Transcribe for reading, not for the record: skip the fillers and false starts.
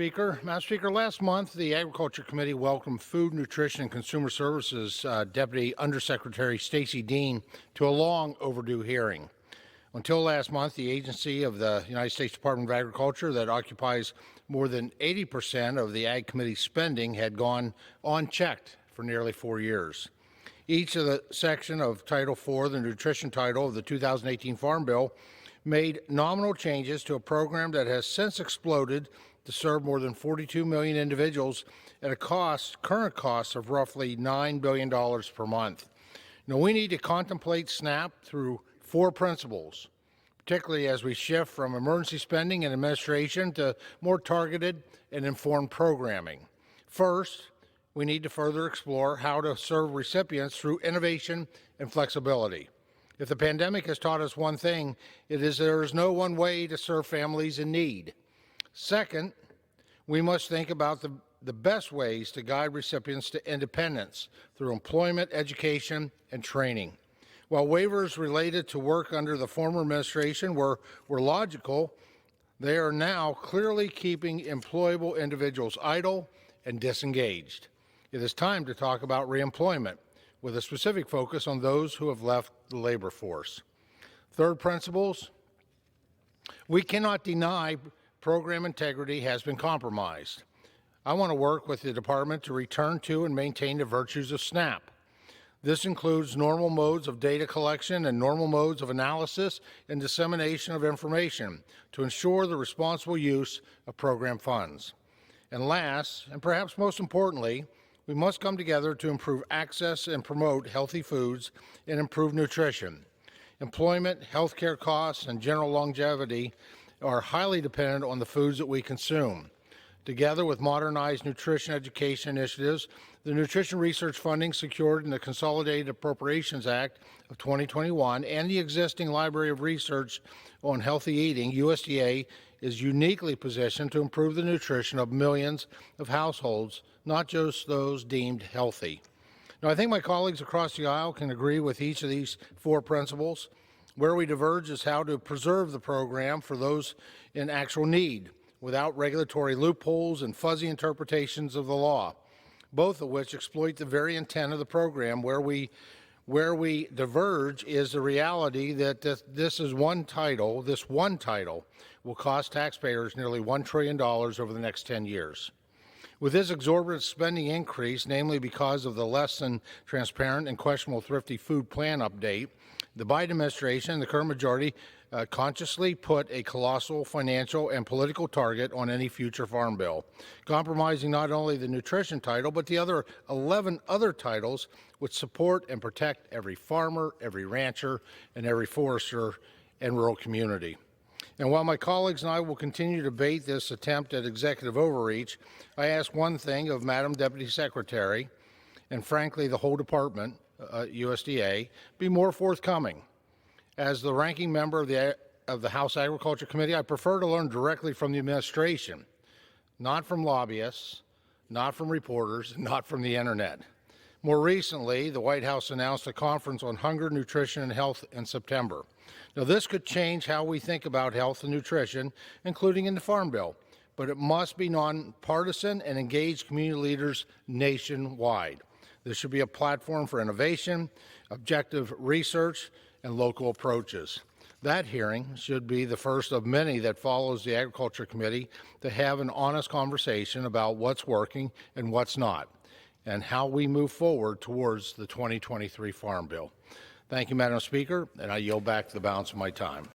Madam Speaker, last month, the Agriculture Committee welcomed Food, Nutrition, and Consumer Services Deputy Undersecretary Stacey Dean to a long overdue hearing. Until last month, the agency of the United States Department of Agriculture that occupies more than 80% of the Ag Committee's spending had gone unchecked for nearly 4 years. Each of the section of Title IV, the nutrition title of the 2018 Farm Bill, made nominal changes to a program that has since exploded to serve more than 42 million individuals at a current cost of roughly $9 billion per month. Now, we need to contemplate SNAP through 4 principles, particularly as we shift from emergency spending and administration to more targeted and informed programming. First, we need to further explore how to serve recipients through innovation and flexibility. If the pandemic has taught us one thing, it is there is no one way to serve families in need. Second, we must think about the best ways to guide recipients to independence through employment, education, and training. While waivers related to work under the former administration were logical, they are now clearly keeping employable individuals idle and disengaged. It is time to talk about reemployment, with a specific focus on those who have left the labor force. Third principles, we cannot deny program integrity has been compromised. I want to work with the department to return to and maintain the virtues of SNAP. This includes normal modes of data collection and normal modes of analysis and dissemination of information to ensure the responsible use of program funds. And last, and perhaps most importantly, we must come together to improve access and promote healthy foods and improve nutrition. Employment, healthcare costs, and general longevity are highly dependent on the foods that we consume. Together with modernized nutrition education initiatives, the nutrition research funding secured in the Consolidated Appropriations Act of 2021 and the existing Library of Research on Healthy Eating, USDA, is uniquely positioned to improve the nutrition of millions of households, not just those deemed healthy. Now, I think my colleagues across the aisle can agree with each of these 4 principles. Where we diverge is how to preserve the program for those in actual need without regulatory loopholes and fuzzy interpretations of the law, both of which exploit the very intent of the program. Where we diverge is the reality that this one title will cost taxpayers nearly $1 trillion over the next 10 years. With this exorbitant spending increase, namely because of the less than transparent and questionable Thrifty Food Plan update, the Biden administration and the current majority consciously put a colossal financial and political target on any future farm bill, compromising not only the nutrition title, but the other 11 other titles which support and protect every farmer, every rancher, and every forester and rural community. And while my colleagues and I will continue to debate this attempt at executive overreach, I ask one thing of Madam Deputy Secretary, and frankly the whole department, USDA, be more forthcoming. As the ranking member of the House Agriculture Committee, I prefer to learn directly from the administration, not from lobbyists, not from reporters, not from the internet. More recently, the White House announced a conference on hunger, nutrition, and health in September. Now, this could change how we think about health and nutrition, including in the Farm Bill, but it must be nonpartisan and engage community leaders nationwide. This should be a platform for innovation, objective research, and local approaches. That hearing should be the first of many that follows the Agriculture Committee to have an honest conversation about what's working and what's not, and how we move forward towards the 2023 Farm Bill. Thank you, Madam Speaker, and I yield back the balance of my time.